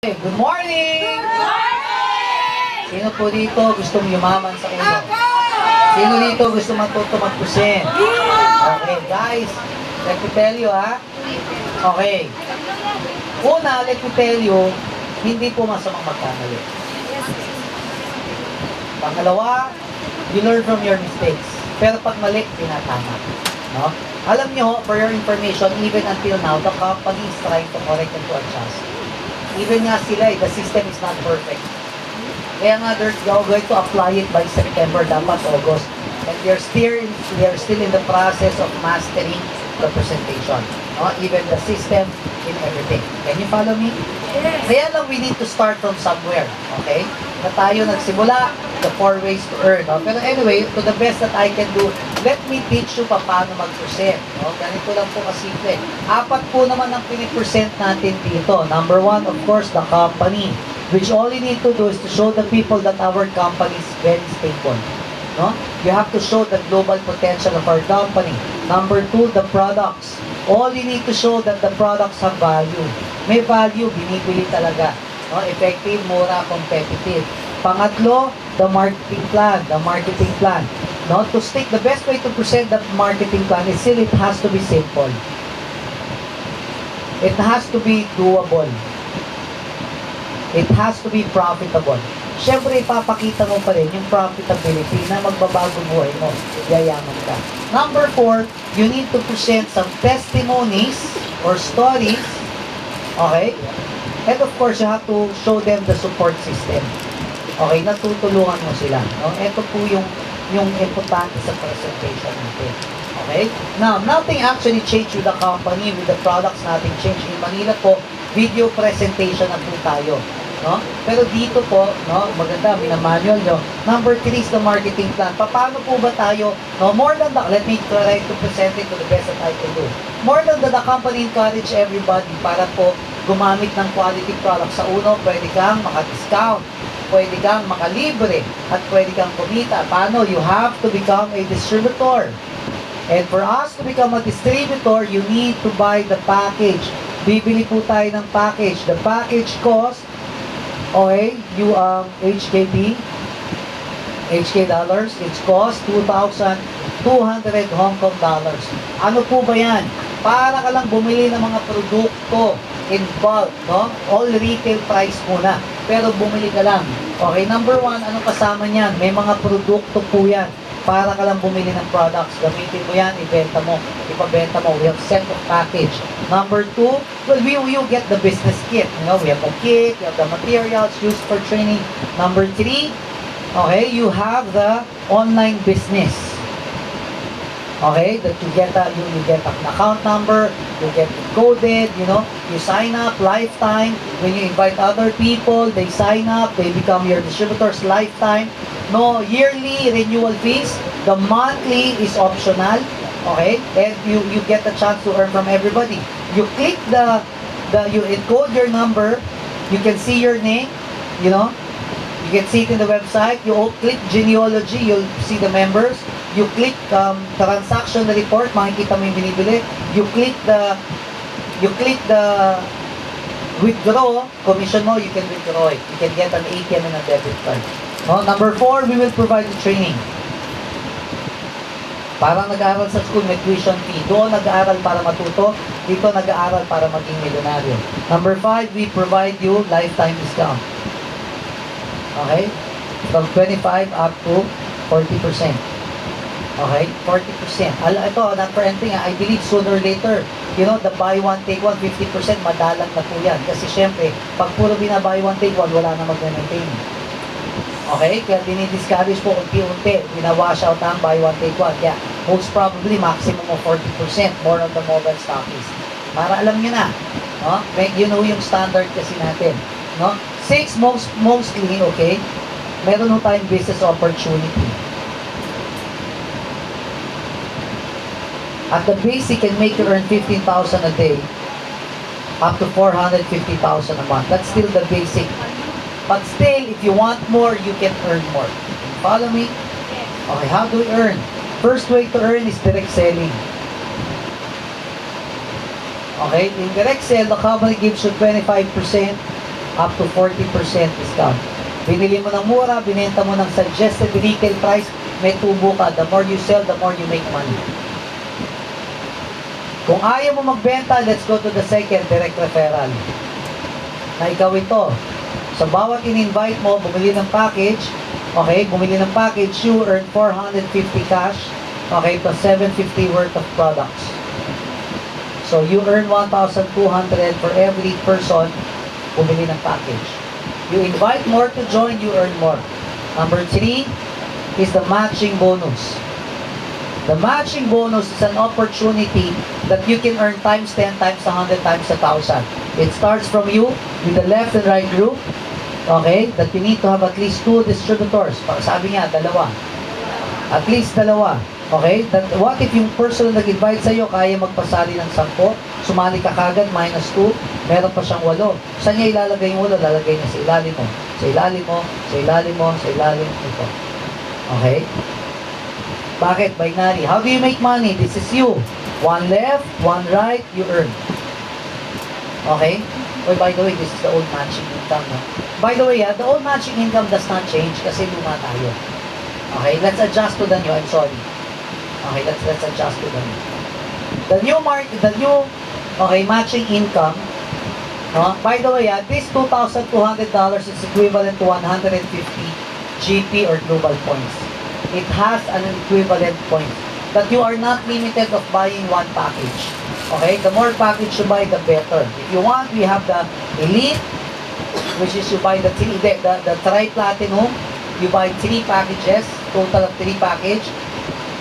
Good morning! Good morning! Sino po dito gustong yumaman sa ulo? Sino dito gusto matuto mag-present? Okay, guys, let me tell you Okay. Una, let me tell you, hindi po masamang magkamali. Pangalawa, you learn from your mistakes. Pero pag mali, tinatama. No? Alam nyo, for your information, even until now, the company is trying to correct and to adjust. Even nga sila, the system is not perfect. Kaya nga, they're going to apply it by September, dapat August. And they're still in the process of mastering the presentation. No? Even the system in everything. Can you follow me? Yes. Kaya lang, we need to start from somewhere. Okay? Na tayo nagsimula, the 4 ways to earn. No? Pero anyway, to the best that I can do, let me teach you paano mag-present. No? Ganito lang po kasimple. 4 po naman ang pinipresent natin dito. Number 1, of course, the company. Which all you need to do is to show the people that our company is very stable. No? You have to show the global potential of our company. Number 2, the products. All you need to show that the products have value. May value, binibili talaga. No? Effective, mura, competitive. Pangatlo, the marketing plan. The marketing plan. No? To stick, the best way to present the marketing plan is still it has to be simple. It has to be doable. It has to be profitable. Siyempre, ipapakita mo pa rin yung profitability na magbabago buhay mo. Yayaman ka. Number 4, you need to present some testimonies or stories. Okay? And of course, you have to show them the support system. Okay? Natutulungan mo sila. No? Ito po yung importante sa presentation natin. Okay? Now, nothing actually changed with the company, with the products, nothing changed. In Manila po, video presentation na po tayo. No? Pero dito po, no, maganda, minamanual nyo. Number 3 is the marketing plan. Paano po ba tayo, no, more than the, let me try to present it to the best that I can do. More than the company encourage everybody para po gumamit ng quality product. Sa uno, pwede kang maka-discount, pwede kang makalibre, at pwede kang kumita. Paano? You have to become a distributor. And for us to become a distributor, you need to buy the package. Bibili po tayo ng package. The package cost, okay, HKD, HK dollars, it costs 2,200 Hong Kong dollars. Ano po ba yan? Para ka lang bumili ng mga produkto in bulk, no? All retail price muna. Pero bumili ka lang. Okay, number 1, ano kasama niyan? May mga produkto po yan. Para ka lang bumili ng products. Gamitin mo yan, ibenta mo, ipabenta mo. We have set of package. Number 2, well, you get the business kit. You know, we have the kit, you have the materials used for training. Number 3, okay, you have the online business. Okay, that you get an account number, you get it coded, you know, you sign up lifetime. When you invite other people, they sign up, they become your distributors lifetime. No yearly renewal fees. The monthly is optional. Okay, and you get the chance to earn from everybody. You click you encode your number. You can see your name. You know, you can see it in the website. You click genealogy. You'll see the members. You click transaction report. Makikita mo yung binibili. You click the withdraw commission mo. You can withdraw it. You can get an ATM and a debit card. Oh, number 4, we will provide the training. Parang nag-aaral sa school, may tuition fee. Doon nag-aaral para matuto, dito nag-aaral para maging milyonaryo. Number 5, we provide you lifetime discount. Okay? From 25 up to 40%. Okay? 40%. Ito, not for anything, I believe sooner or later, you know, the buy one, take one, 50%, madalang na po yan. Kasi syempre, pag puro buy one, take one, wala na mag-maintain. Okay? Kaya dinidiscourage po unti-unti. Winawash out ang buy one, take one. Yeah, most probably, maximum of 40% more on the mobile stockies. Para alam nyo na. No? You know yung standard kasi natin. No? 6, mostly, okay, meron nung tayong business opportunity. At the basic can make you earn 15,000 a day up to 450,000 a month. That's still the basic. But still, if you want more, you can earn more. Follow me? Okay, how do we earn? First way to earn is direct selling. Okay, in direct sale, the company gives you 25% up to 40% discount. Binili mo ng mura, binenta mo ng suggested retail price, may tubo ka. The more you sell, the more you make money. Kung ayaw mo magbenta, let's go to the second, direct referral. Na ikaw ito. Sa bawat in-invite mo, bumili ng package, okay, bumili ng package, you earn 450 cash, okay, plus 750 worth of products. So, you earn 1,200 for every person bumili ng package. You invite more to join, you earn more. Number 3 is the matching bonus. The matching bonus is an opportunity that you can earn times 10, times 100, times 1,000. It starts from you with the left and right group, okay, that you need to have at least 2 distributors. Sabi niya, dalawa. At least dalawa. Okay? That, what if yung person na nag-invite sa'yo kaya magpasali ng 10, sumali ka kagad, minus 2, meron pa siyang 8. Saan niya ilalagay yung 8? Lalagay niya sa ilalim mo. Sa ilalim mo, sa ilalim mo, sa ilalim ito. Okay? Bakit? Binary. How do you make money? This is you. One left, one right, you earn. Okay? Oh, by the way, this is the old matching income. No? By the way, the old matching income does not change kasi luma tayo. Okay? Let's adjust to the new. I'm sorry. Okay, let's adjust to the new. The new okay, matching income. No? By the way, this $2,200 is equivalent to 150 GP or global points. It has an equivalent point that you are not limited of buying one package. Okay, the more package you buy, the better. If you want, we have the Elite, which is you buy the Tri-Platinum. You buy 3 packages, total of 3 package.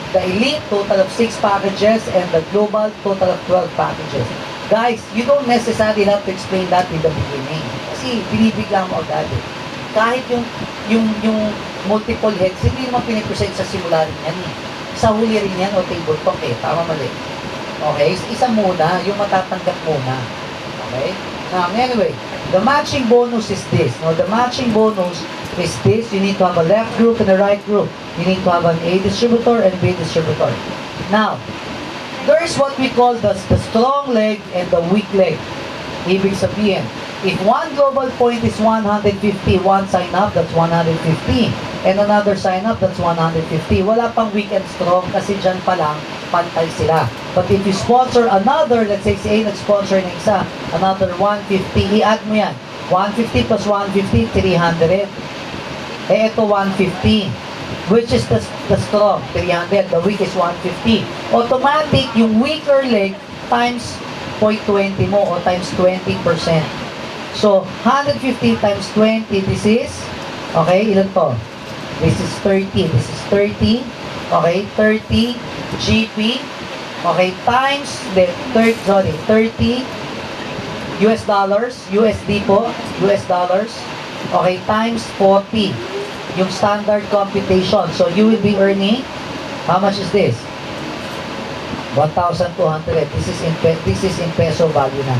The Elite, total of 6 packages, and the Global, total of 12 packages. Guys, you don't necessarily have to explain that in the beginning. Kasi binibigyan mo agad. Kahit yung multiple heads, hindi naman pinipresent sa simula rin yan. Sa huli rin yan o table talk eh. Tama mali. Okay? Isa muna, yung matatanggap muna. Okay? Now, anyway, the matching bonus is this. No? The matching bonus is this. You need to have a left group and a right group. You need to have an A distributor and B distributor. Now, there's what we call the strong leg and the weak leg. Ibig sabihin, if one global point is 150, one sign up, that's 150. And another sign up, that's 150. Wala pang weak and strong kasi dyan pa lang, pantay sila. But if you sponsor another, let's say si A nag-sponsor ng isa, another 150, i-add mo yan. 150 plus 150, 300. Eh, ito 150. Which is the strong, 300. The weak is 150. Automatic, yung weaker leg times 0.20 mo o times 20%. So, 150 times 20, this is, okay, ilan to? This is 30. This is 30. Okay, 30 GP. Okay, times, 30 US dollars, USD po, US dollars. Okay, times 40. Yung standard computation. So, you will be earning, how much is this? 1,200. This is in peso value na.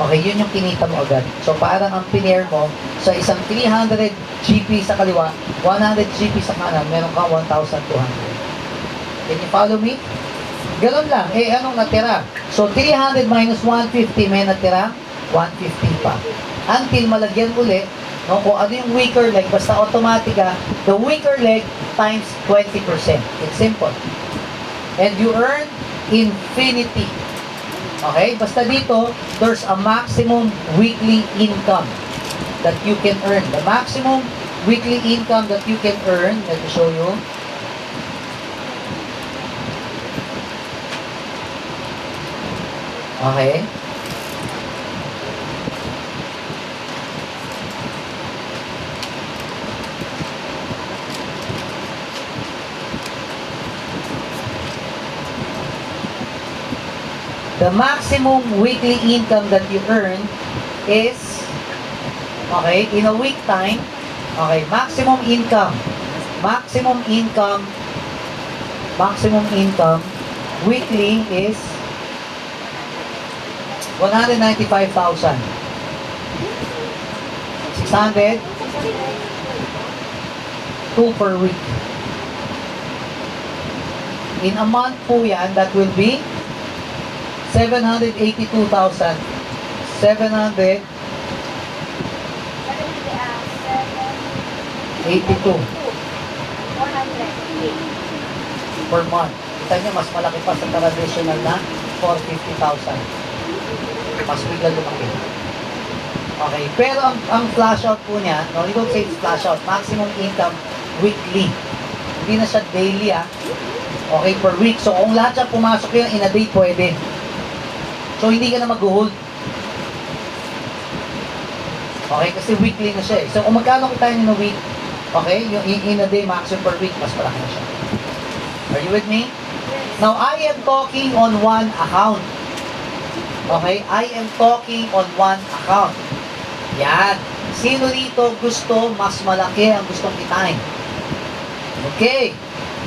Okay, yun yung kinita mo agad. So, parang ang pinair mo, sa isang 300 GP sa kaliwa, 100 GP sa kanan, meron ka 1,200. Can you follow me? Ganun lang. Eh, anong natira? So, 300 minus 150, may natira? 150 pa. Until malagyan uli, no, kung ano yung weaker leg, basta automatic the weaker leg times 20%. It's simple. And you earn infinity. Okay? Basta dito, there's a maximum weekly income that you can earn. The maximum weekly income that you can earn, let me show you. Okay? The maximum weekly income that you earn is, okay, in a week time, okay, maximum income weekly is 195,000. 600, 2 per week. In a month po yan, that will be 782,000. 782,000 82 408. per month. Kita nyo, mas malaki pa sa traditional na 450,000. Mas bigla lumaki. Okay, pero ang flash out po niya, no, we don't say it's flash out, maximum income weekly. Hindi na siya daily Okay, per week. So kung lahat siya pumasok yun in a day, pwede. So hindi ka na mag-hold. Okay, kasi weekly na siya eh. So kung magkano kita in a week, okay, yung in a day, maximum per week, mas malaki na siya. Are you with me? Now, I am talking on one account. Okay? I am talking on one account. Yan. Sino rito gusto mas malaki ang gustong kitain? Okay.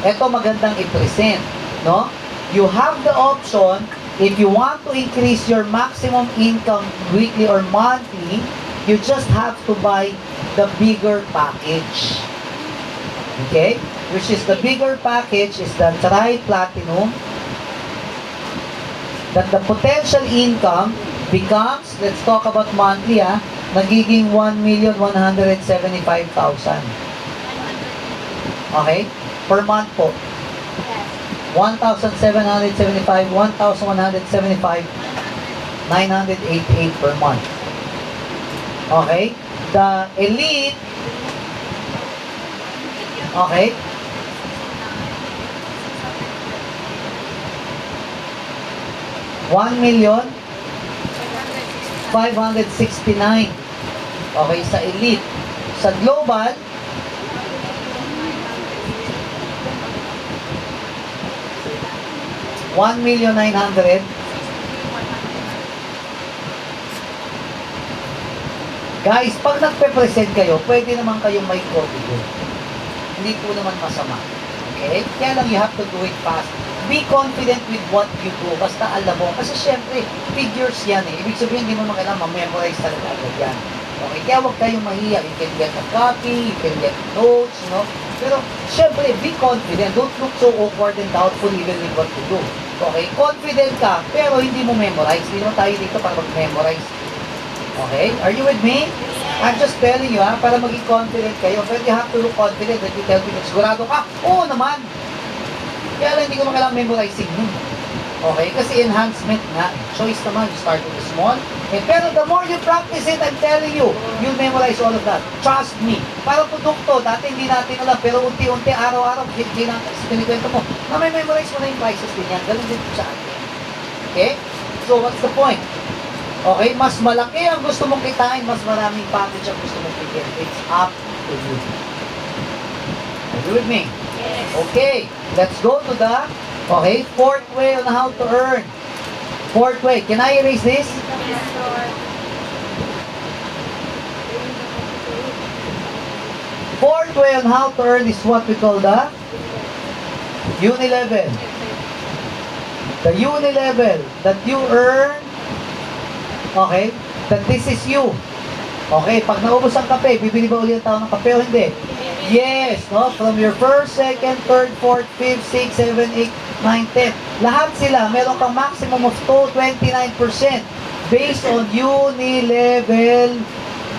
Ito magandang i-present. No? You have the option, if you want to increase your maximum income weekly or monthly, you just have to buy the bigger package. Okay? Which is the bigger package is the Tri-Platinum, that the potential income becomes, let's talk about monthly nagiging 1,175,000. Okay? Per month po. 1,775, 1,175, 988 per month. Okay? The elite, okay? 1,569,000. Okay, sa elite. Sa global, $1,900,000. Guys, pag nagpe-present kayo, pwede naman kayong may copy. Hindi po naman masama. Okay? Kaya lang you have to do it fast. Be confident with what you do. Basta alam mo. Kasi syempre, figures yan eh. Ibig sabihin, hindi mo naman kailangan ma-memorize talaga agad yan. Okay? Kaya huwag kayong mahiya. You can get a copy, you can get notes, no? Pero, syempre, be confident. Don't look so awkward and doubtful even with what you do. Okay? Confident ka, pero hindi mo memorize. Hindi naman tayo dito para mag-memorize. Okay? Are you with me? I'm just telling you, para maging confident kayo. But you have to look confident that you tell me, sigurado ka? Oo naman. Kaya lang hindi ko makailangan memorizing nun. Okay? Kasi enhancement nga. Choice naman, you start with the small. Pero the more you practice it, I'm telling you, you'll memorize all of that. Trust me. Para produkto, dati hindi natin alam, pero unti-unti, araw-araw, kinikwento mo, na may memorize mo na yung prices din yan. Ganun din sa atin. Okay? So, what's the point? Okay? Mas malaki ang gusto mong kitain, mas maraming package ang gusto mong bigyan. It's up to you. Are you with me? Yes. Okay, let's go to the, fourth way on how to earn. Fourth way. Can I erase this? Yes, Lord. Fourth way on how to earn is what we call the unilevel. The unilevel that you earn, that this is you. Okay, pag naubos ang kape, bibili ba ulit ang tao ng kape o hindi? Yes, no? From your first, second, third, fourth, fifth, sixth, seven, eight, nine, 10. Lahat sila, meron kang maximum of 29% based on unilevel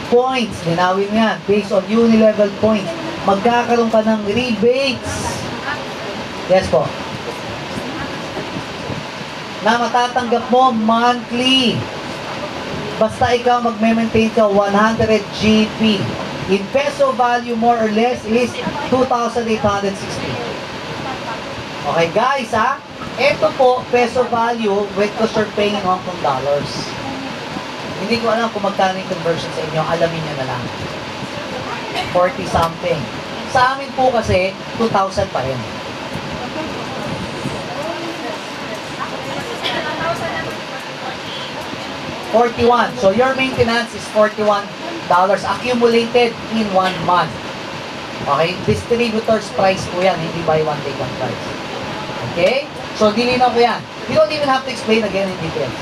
points. Linawin mo yan. Based on unilevel points. Magkakaroon ka ng rebates. Yes po. Na matatanggap mo monthly. Basta ikaw magme-maintain ka 100 GP. In peso value, more or less, is 2,860. Okay, guys, ito po, peso value, with because you're paying in Hong Kong dollars. Hindi ko alam kung magkano yung conversion sa inyo. Alamin nyo na lang. 40 something. Sa amin po kasi, 2,000 pa rin. 41. So your maintenance is $41 accumulated in 1 month. Okay? Distributor's price po yan, hindi buy one take one price. Okay? So dilinaw ko yan. You don't even have to explain again in details.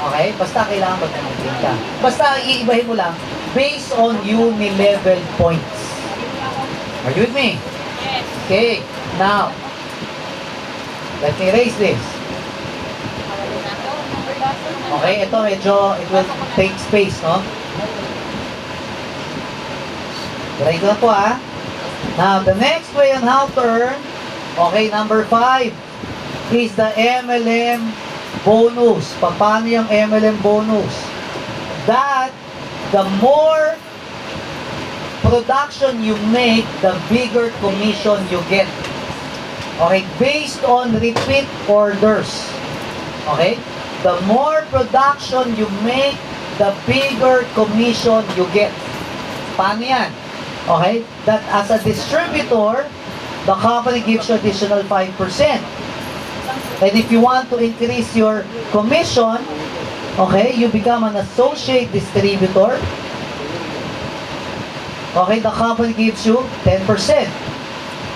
Okay? Basta kailangan mag-maintain ka. Basta iibahin mo lang based on unilevel points. Are you with me? Yes. Okay. Now, let me erase this. Okay, ito medyo, it will take space, no? Try ko na po Now, the next way on how to earn, okay, number 5 is the MLM bonus. Paano yung MLM bonus? That the more production you make, the bigger commission you get. Okay, based on repeat orders. Okay? The more production you make, the bigger commission you get. Paano yan? Okay? That as a distributor, the company gives you additional 5%. And if you want to increase your commission, okay, you become an associate distributor. Okay, the company gives you 10%.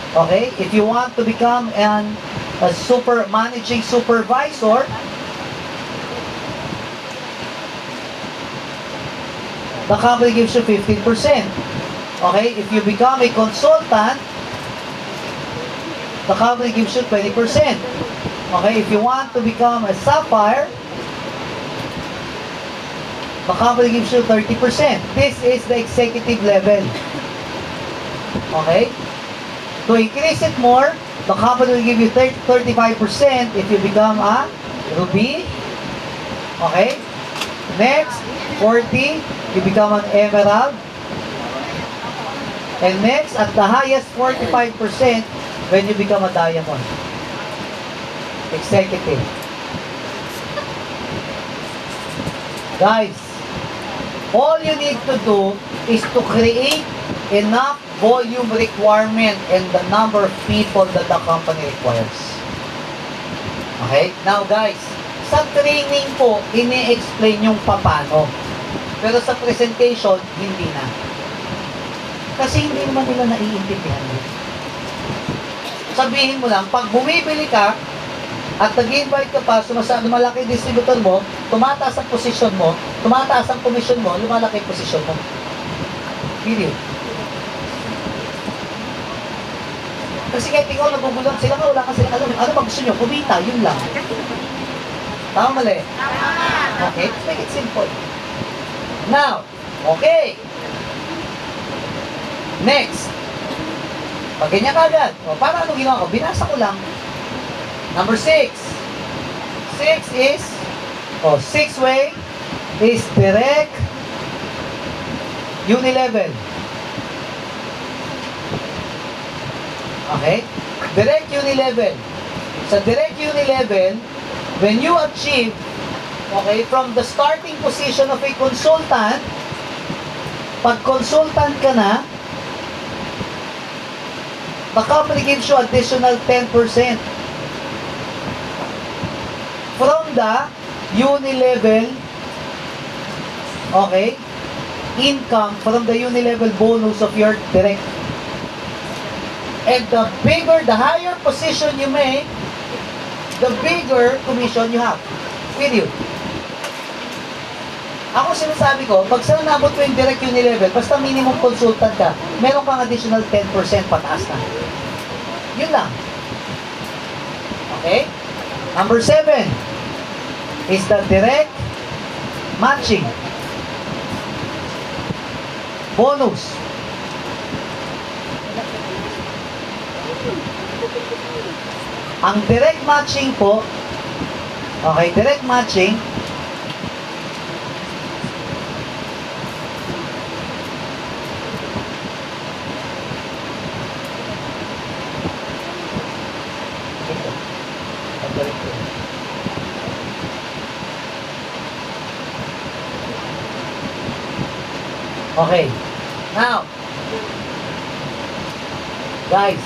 Okay, if you want to become a managing supervisor, the company gives you 15%. Okay, if you become a consultant, the company gives you 20%. Okay, if you want to become a sapphire, the company gives you 30%. This is the executive level. Okay? To increase it more, the company will give you 35% if you become a ruby. Okay? Next, 40, you become an emerald. And next, at the highest, 45% when you become a diamond. Executive. Guys, all you need to do is to create enough volume requirement and the number of people that the company requires. Okay? Now guys, sa training po, ini-explain yung paano. Pero sa presentation, hindi na. Kasi hindi naman nila naiintindihan. Sabihin mo lang, pag bumibili ka, at nag-invite ka pa, lumalaki yung distributor mo, tumataas ang posisyon mo, tumataas ang commission mo, lumalaki yung posisyon mo. Period. Kasi kahit ikaw nagugulat sila ka, wala ka silang alam. Ano ba gusto nyo? Kumita, yun lang. Tama mali? Okay, let's make it simple. Now, okay. Next. Pag ganyan ka agad, para ano ginawa ko? Binasa ko lang. Number 6. 6 is, 6 way is direct unilevel. Okay? Direct unilevel. Sa direct unilevel, when you achieve, okay, from the starting position of a consultant, pag consultant ka na, the company gives you additional 10%. From the unilevel, okay, income from the unilevel bonus of your direct. And the bigger, the higher position you make, the bigger commission you have. Period. Ako sinasabi ko, pag saan nabot ko yung direct unilevel, basta minimum consultant ka, meron kang additional 10% pataas na. Yun lang. Okay? Number 7 is the direct matching bonus. Ang direct matching po, okay, direct matching, okay. Now, guys,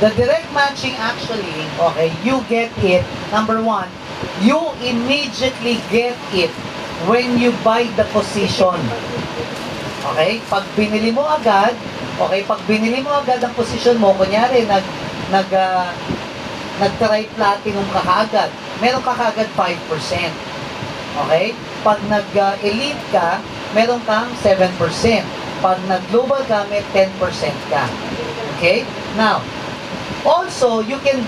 the direct matching actually, okay, you get it, number 1, you immediately get it when you buy the position. Okay? Pag binili mo agad, okay, pag binili mo agad ang position mo, kunyari, nag-try platinum ka kaagad, meron ka kaagad 5%. Okay? Pag nag-elite ka, meron kang 7%. Pag nag-global ka, may 10% ka. Okay? Now, also, you can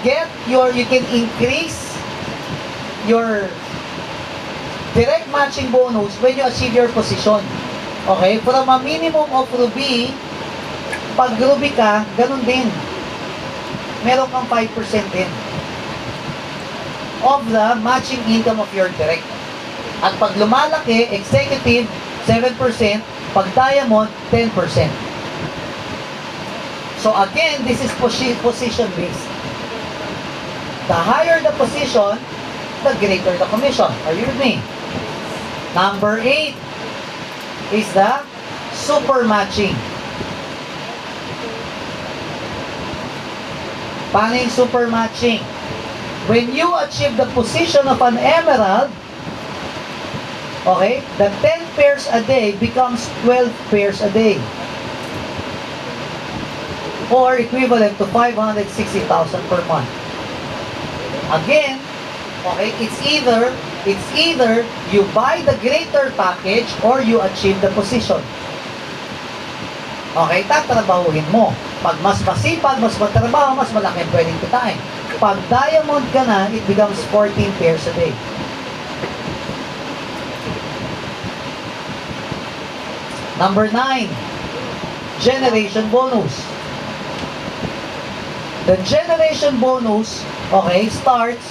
increase your direct matching bonus when you achieve your position. Okay? From a minimum of ruby, pag ruby ka, ganun din. Meron kang 5% din of the matching income of your direct. At pag lumalaki, executive, 7%, pag diamond, 10%. So again, this is position based. The higher the position, the greater the commission. Are you with me? Number 8 is the super matching. Paano yung super matching? When you achieve the position of an emerald, okay, the 10 pairs a day becomes 12 pairs a day. Or equivalent to 560,000 per month. Again, okay, it's either you buy the greater package or you achieve the position. Okay, tatrabahuhin mo. Pag mas masipag, mas matrabaho, mas malaki ang pwedeng kitain. Pag diamond ka na, it becomes 14 pairs a day. Number 9, generation bonus. The generation bonus, okay, starts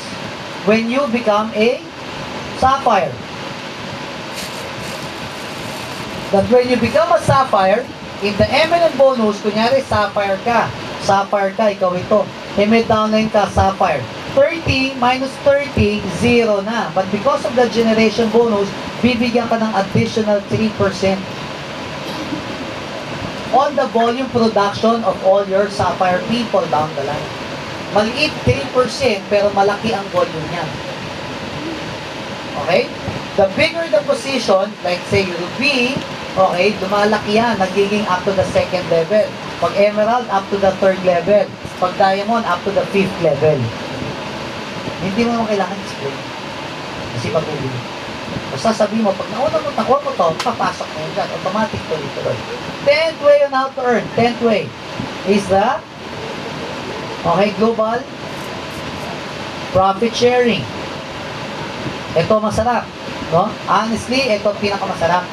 when you become a sapphire. That when you become a sapphire, in the MLM bonus, kunyari sapphire ka, ikaw ito. Downline ka, sapphire. 30 minus 30, 0 na. But because of the generation bonus, bibigyan ka ng additional 3% on the volume production of all your sapphire people down the line. Maliit 3% pero malaki ang volume niya. Okay? The bigger the position, like say ruby, okay, lumalaki yan, nagiging up to the second level. Pag emerald, up to the third level. Pag diamond, up to the fifth level. Hindi mo naman kailangan explain. Kasi pag-uwi. Basta sabihin mo, pag nauna mo, nakuha mo to, papasok mo yun dyan. Automatic tuloy-tuloy. 10th way on how to earn. 10th way is the global profit sharing. Ito masarap. No? Honestly, ito pinakamasarap.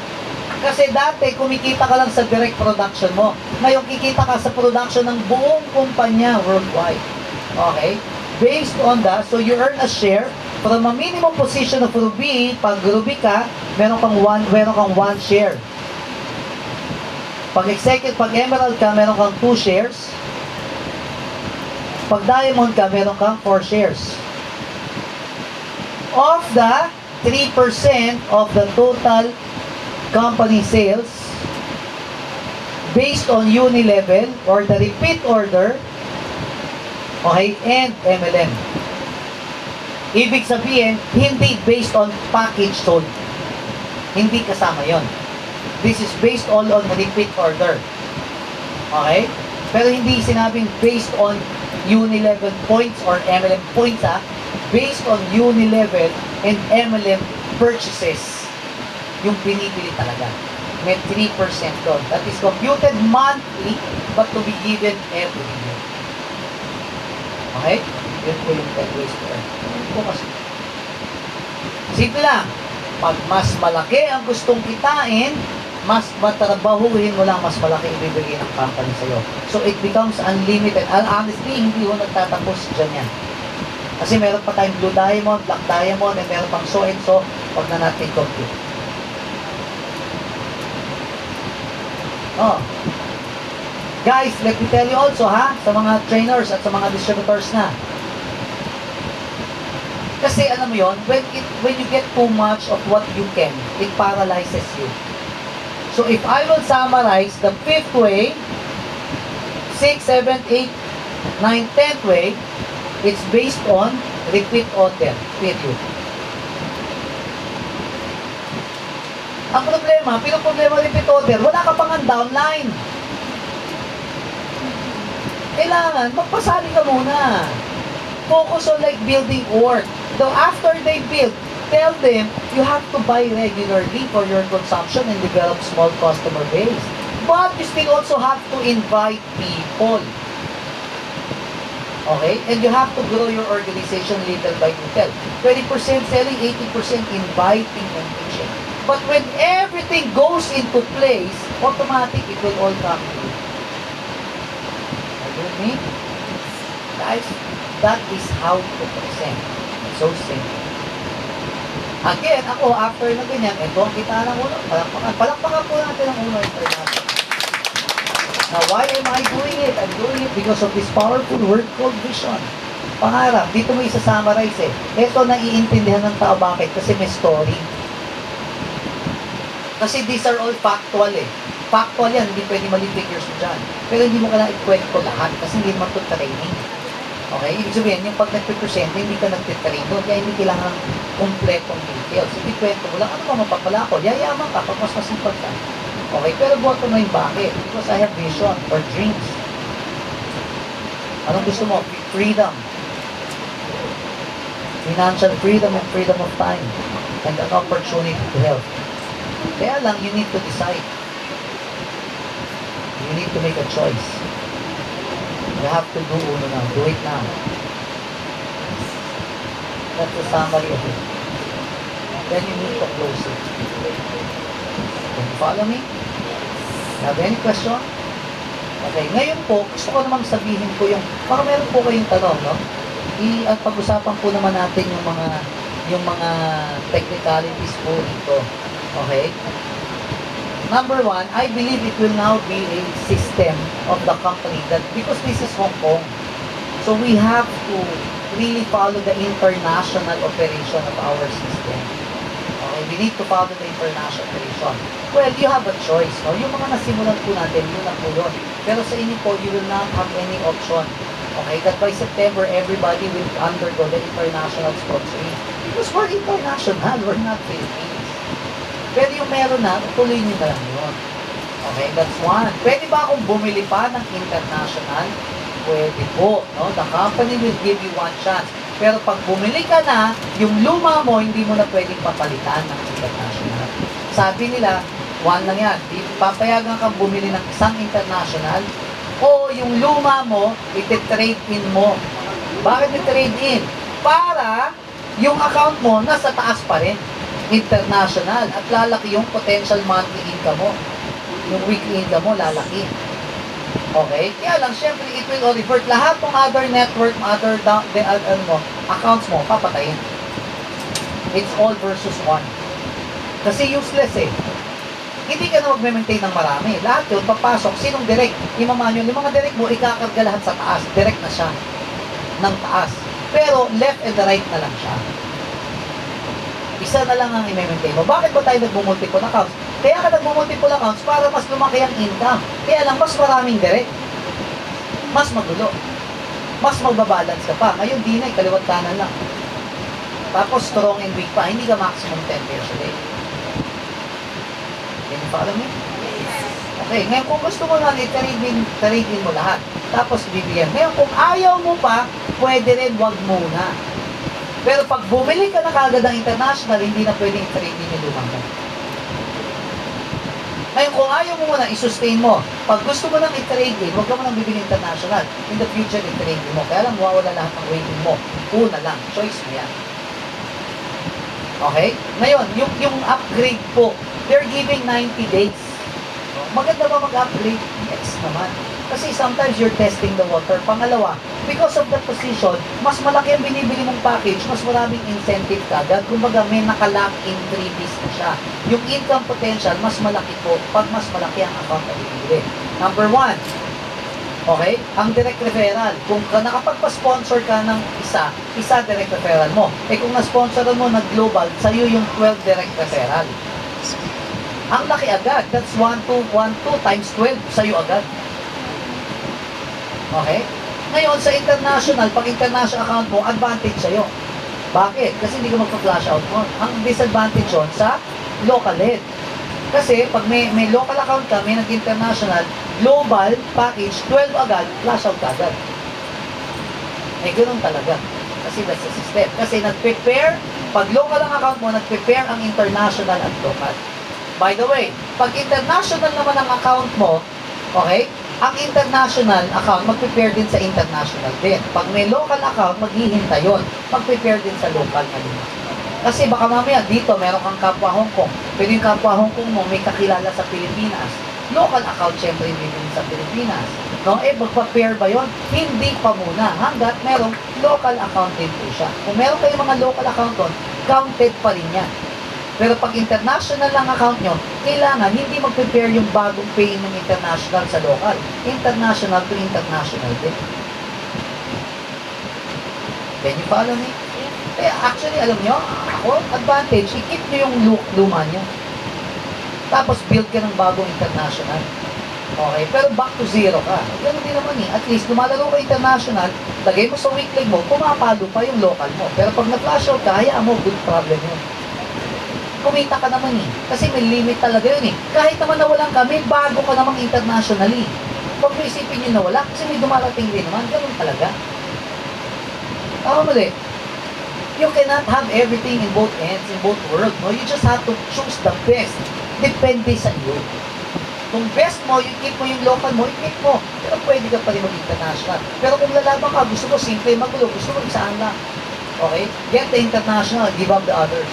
Kasi dati, kumikita ka lang sa direct production mo. Ngayon, kikita ka sa production ng buong kumpanya worldwide. Okay? Based on that, so you earn a share from a minimum position of ruby. Pag ruby ka, meron kang 1 share. Pag emerald ka, meron kang 2 shares. Pag diamond ka, meron kang 4 shares. Of the 3% of the total company sales based on uni-level or the repeat order, okay, and MLM. Ibig sabihin, hindi based on package sold. Hindi kasama yon. This is based all on repeat order. Okay? Pero hindi sinabing based on uni-level points or MLM points, based on uni-level and MLM purchases. Yung pinipili talaga. May 3% doon. That is computed monthly but to be given every year. Okay? Yun po yung 10 ways to earn. Bukas. Simple lang. Pag mas malaki ang gustong kitain, mas matrabahuhin mo lang, mas malaki ibibigay ng company sa'yo. So it becomes unlimited. Honestly, hindi ko nagtatapos dyan yan. Kasi meron pa tayong blue diamond, black diamond, and meron pang so and so, wag na natin compute. Oh. Guys, let me tell you also sa mga trainers at sa mga distributors na. Kasi alam mo yon, when you get too much of what you can, it paralyzes you. So if I will summarize the 5th way, 6, 7, 8, 9, 10th way, it's based on repeat order, period. Ang problema, repeat order, wala ka pang downline. Kailangan, magpasali ka muna. Focus on like building work. So after they build, tell them you have to buy regularly for your consumption and develop small customer base. But you still also have to invite people. Okay? And you have to grow your organization little by little. 20% selling, 80% inviting and teaching. But when everything goes into place, automatic, it will all come to you. Are you with me? Guys, that is how to present. So simple. Again, ako, after na ganyan, ito ang kita ng ulo. Palakpakan po natin ang ulo international. Now, why am I doing it? I'm doing it because of this powerful word called vision. Pangarap, dito mo isa-summarize eh. Ito naiintindihan ng tao, bakit? Kasi may story. Kasi these are all factual eh. Factual yan, hindi pwede mali figures mo dyan. Pero hindi mo kailangan ikwento lahat kasi hindi naman ito training. Okay? Ibig sabihin, yung pag nagpipresent, hindi ka nagtitrain doon, kaya hindi kailangan ng kompletong details. Hindi kwento mo lang, ano ba mapapala ko? Yayaman ka, pag mas masipag ka. Okay? Pero buhat ko na yung bakit. Because I have vision or dreams. Anong gusto mo? Freedom. Financial freedom and freedom of time. And an opportunity to help. Kaya lang, you need to decide. You need to make a choice. You have to do uno now. Do it now. That's the summary of it. Then you need to close it. Can you follow me? Have any question? Okay, ngayon po, gusto ko namang sabihin po yung, baka meron po kayong tanong, no? At pag-usapan po naman natin yung mga technicalities po dito. Okay? Number one, I believe it will now be a system of the company that, because this is Hong Kong, so we have to really follow the international operation of our system. Okay, we need to follow the international operation. Well, you have a choice, no? Yung mga nasimulan po natin, yun na po yun. Pero sa inyo po, you will not have any option. Okay, that by September, everybody will undergo the international sponsoring. Because we're international, we're not Philippines. Pero yung meron na, tuloy nyo na lang yun. Okay, that's one. Pwede ba akong bumili pa ng international? Pwede po. No? The company will give you one chance. Pero pag bumili ka na, yung luma mo, hindi mo na pwedeng papalitan ng international. Sabi nila, one lang yan. Papayagan kang bumili ng isang international o yung luma mo, iti-trade in mo. Bakit i-trade in? Para yung account mo nasa taas pa rin. International at lalaki yung potential monthly income mo. Yung weekly income mo, lalaki. Okay? Kaya lang, syempre, it will all revert. Lahat ng other network, accounts mo, papatayin. It's all versus one. Kasi useless eh. Hindi ka na mag-maintain ng marami. Lahat yun, papasok. Sinong direct? Imamanyo. Yung mga direct mo, ikakarga lahat sa taas. Direct na siya. Ng taas. Pero, left and the right na lang siya. Isa na lang ang i-maintain mo. Bakit ba tayo nag-multiple accounts? Kaya ka nag-multiple accounts para mas lumaki ang income. Kaya lang, mas maraming direct. Mas magulo. Mas magbabalance ka pa. Ngayon, di na, kaliwat kanan lang. Tapos, strong and weak pa. Hindi ka maximum 10 pairs a day. Can you follow me? Okay, ngayon kung gusto mo lang, i-trade mo lahat. Tapos, bibigyan. Ngayon, kung ayaw mo pa, pwede rin, wag muna. Pero pag bumili ka na kagad ng international, hindi na pwedeng i-trade din yung lumang ka. Ngayon, kung ayaw mo muna, i-sustain mo. Pag gusto mo nang i-trade din, huwag ka mo nang bibili international. In the future, i-trade mo. Kaya lang, mawawala lahat ng waiting mo. Una lang. Choice mo yan. Okay? Ngayon, yung upgrade po, they're giving 90 days. Maganda ba mag-upgrade? Yes naman. Kasi sometimes you're testing the water. Pangalawa, because of the position, mas malaki ang binibili mong package, mas maraming incentive kagad. Kumbaga, may nakalock in freebies na siya. Yung income potential, mas malaki po pag mas malaki ang account na binibili. Number one, okay? Ang direct referral. Kung nakapagpa-sponsor ka ng isa direct referral mo. Eh kung na-sponsoran mo nag-global, sa'yo yung 12 direct referral. Ang laki agad. That's 1, 2 times 12. Sa'yo agad. Okay? Ngayon, sa international, pag international account mo, advantage sa'yo. Bakit? Kasi hindi ka magpa-flash out mo. Ang disadvantage yun sa local head. Kasi, pag may local account ka, may nag-international, global package, 12 agad, flash out agad. Eh, ganun talaga. Kasi that's the system. Kasi nag-prepare, pag local ang account mo, nag-prepare ang international at local. By the way, pag international naman ang account mo, okay, ang international account, mag-prepare din sa international din. Pag may local account, maghihintay yun. Mag-prepare din sa local na din. Kasi baka mamaya dito meron kang kapwa Hong Kong. Pero yung kapwa Hong Kong mo may kakilala sa Pilipinas. Local account syempre bibili sa Pilipinas. No? Magpa-pair ba yun? Hindi pa muna. Hanggat merong local account din po siya. Kung meron kayong mga local account doon, counted pa rin yan. Pero pag international lang account nyo, kailangan hindi mag-prepare yung bagong pay ng international sa local. International to international din. Can you follow me? Kaya actually, alam nyo, ako, advantage, i-keep nyo yung luma nyo. Tapos build ka ng bagong international. Okay? Pero back to zero ka. Ganun din naman eh. At least, lumalaro ka international, lagay mo sa weak leg mo, pumapalo pa yung local mo. Pero pag nag-flash out ka, hayaan mo, good problem yun. Kumita ka naman eh. Kasi may limit talaga yun eh. Kahit naman nawalan ka, may bago ka namang internationally. Huwag mo isipin yun nawala, kasi may dumarating din naman. Ganun talaga. Tama mali. You cannot have everything in both ends, in both worlds. No? You just have to choose the best. Depende sa iyo. Kung best mo, you keep mo yung local mo, i-keep mo. Pero pwede ka pa rin mag-international. Pero kung lalaban ka, gusto mo simple magulo, gusto mo isaan lang. Okay? Get the international, give up the others.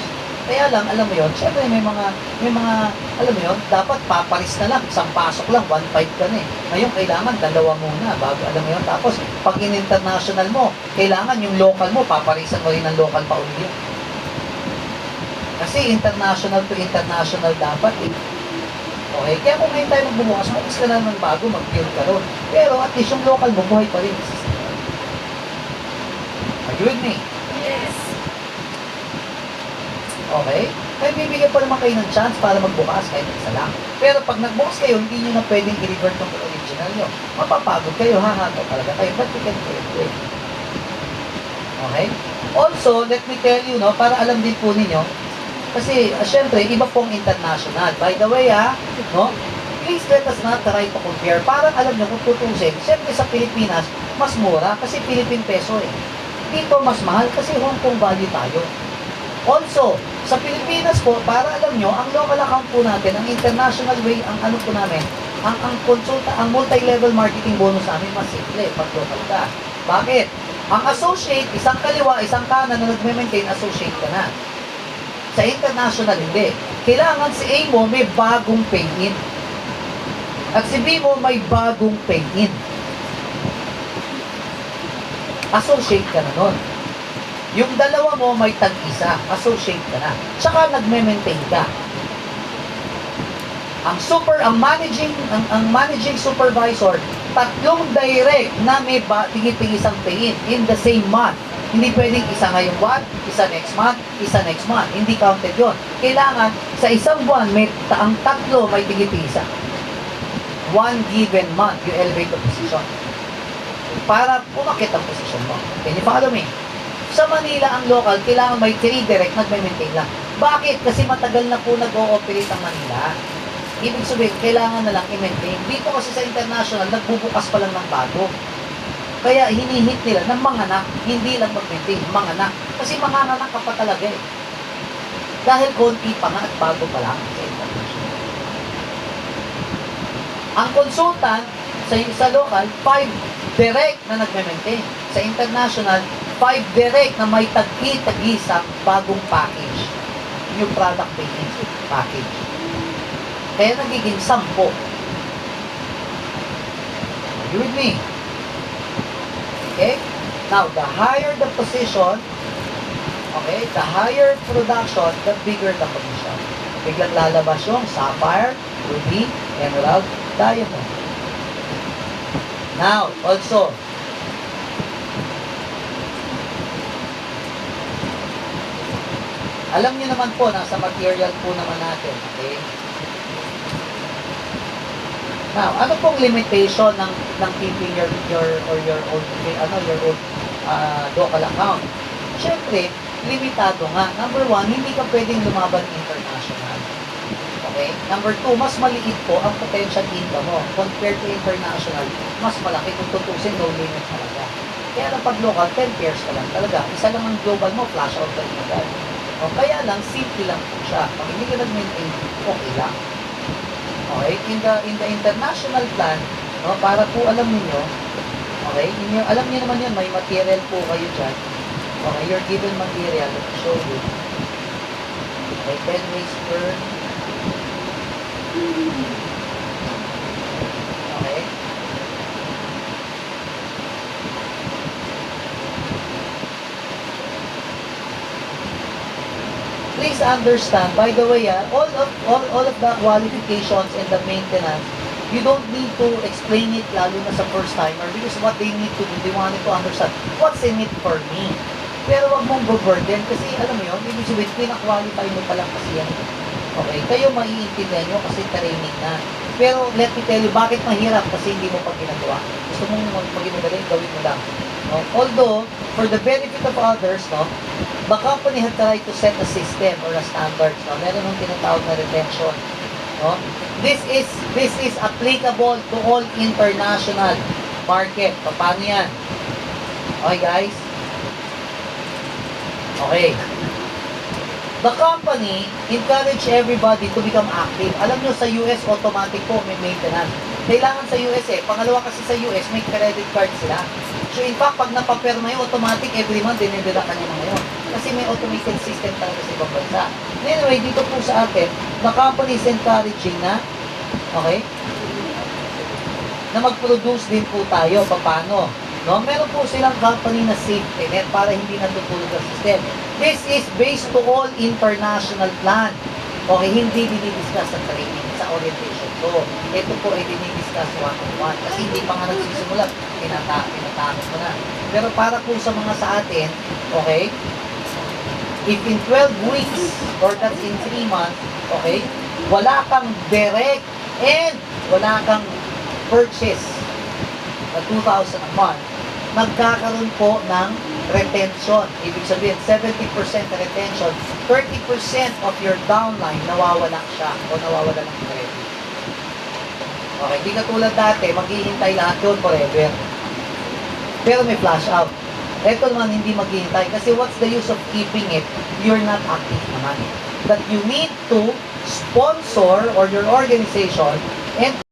Kaya lang, alam mo yon, syempre may mga, alam mo yon, dapat paparis na lang, isang pasok lang, 1.5 ka na eh. Ngayon, kailangan dalawa muna, bago, alam mo yon, tapos, pag in-international mo, kailangan yung local mo, paparisan mo rin ng local pa uli yun. Kasi international to international dapat eh. Okay? Kaya kung ngayon tayo magbubukas, mag-is ka na naman bago, mag-build ka ron. Pero at least yung local mo, buhay pa rin. Are you with me? Yes. Okay? Kaya bibigyan pa naman kayo ng chance para magbukas kahit isa lang. Pero pag nagbukas kayo, hindi nyo na pwedeng i-revert ng original nyo. Mapapagod kayo, hahato talaga kayo. But you can do it. Okay? Also, let me tell you, no, para alam din po ninyo, kasi, syempre, iba pong international. By the way, no, please let us not try to compare. Parang alam nyo, kung tutusin, syempre sa Pilipinas, mas mura kasi Philippine peso eh. Dito, mas mahal kasi Hong Kong value tayo. Also, sa Pilipinas po, para alam nyo, ang local account po natin, ang international way, ang ano po namin, ang konsulta, ang multi-level marketing bonus namin, mas simple pag local ka. Bakit? Ang associate, isang kaliwa, isang kanan na nagme-maintain, associate ka na. Sa international, hindi. Kailangan si A mo may bagong pay-in. At si B mo may bagong pay-in. Associate ka na nun. Yung dalawa mo may tag-isa. Associate ka na. Tsaka nagme-maintain ka. Ang managing supervisor, tatlong direct na may tingi-tingisang pay-in in the same month. Hindi pwedeng isa ngayong buwan, isa next month, isa next month. Hindi counted yun. Kailangan, sa isang buwan, ang tatlo may tigit-isa. One given month, you elevate the position. Para umakit ang position mo. Can you follow me? Sa Manila, ang local, kailangan may 3 direct, nagme-maintain lang. Bakit? Kasi matagal na po nag-ooperate ang Manila. Ibig sabihin, kailangan na lang i-maintain. Dito kasi sa international, nagbubukas pa lang ng bago. Kaya hinihit nila ng mga anak, hindi lang mag-maintain, mga anak. Kasi mga anak ka pa talaga eh. Dahil konti pa nga at bago pa lang sa international. Ang consultant sa local, 5 direct na nagme-maintain. Sa international, 5 direct na may tagi-tagi sa bagong package. Yung product package. Kaya nagiging 10. Are you with me? Okay? Now, the higher the position, okay, the higher production, the bigger the commission. Biglang lalabas yung sapphire, ruby, emerald, diamond. Now, also, alam niyo naman po, nasa material po naman natin, okay? Now, ano pong limitation ng keeping your own local account? Siyempre, limitado nga. Number 1, hindi ka pwedeng lumaban international. Okay? Number 2, mas maliit po ang potential income mo. Compared to international, mas malaki. Kung tutusin, no limit talaga. Kaya lang pag local, 10 pairs ka lang talaga. Isa lang ang global mo, flash out ka rin agad. O, kaya lang, simple lang po siya. Pag hindi ka nag-maintain, okay lang. Okay, in the international plan, no, para po alam niyo, okay, alam niyo naman 'yan, may material po kayo diyan. Okay, you're given material to show you. Okay, 10 ways per... Okay. Please understand, by the way, all of the qualifications and the maintenance, you don't need to explain it lalo na sa first timer because what they need to do, they wanted to understand what's in it for me. Pero wag mong burden kasi alam mo yun, ibig sabihin, pina-qualify mo pa lang kasi yan. Okay, kayo maiintindihan nyo kasi training na. Pero let me tell you, bakit mahirap? Kasi hindi mo pa ginagawa. Gusto mong magmagaling, gawin mo lang. No? Although, for the benefit of others, no, the company had tried to set a system or a standard. No? Meron ng tinatawag na retention. No? This is applicable to all international market. Paano yan? Okay, guys? Okay. The company encourage everybody to become active. Alam nyo, sa US, automatic po may maintenance. Kailangan sa US pangalawa kasi sa US, may credit card sila. So in fact, pag napaperma yun, automatic every month, dinidila ka niya mga yun. Kasi may automated system talaga sa ibang bansa. Anyway, dito po sa atin, the company is encouraging na, okay, na mag-produce din po tayo. Paano? No? Meron po silang company na safety net para hindi natutulog ang system. This is based to all international plan. Okay, hindi dinidiscuss sa training, sa orientation to. Ito po ay dinidiscuss one-on-one. Kasi hindi pa nga nagsisimula, tinatakot mo na. Pero para po sa mga sa atin, okay, if in 12 weeks, or that's in 3 months, okay, wala kang direct and wala kang purchase na 2,000 a month, magkakaroon po ng retention. Ibig sabihin, 70% retention, 30% of your downline, nawawala siya o nawawala ng credit. Okay, di katulad dati, maghihintay lahat yun forever. Pero may flash out. Ito naman hindi maghihintay kasi what's the use of keeping it? You're not active naman. That you need to sponsor or your organization and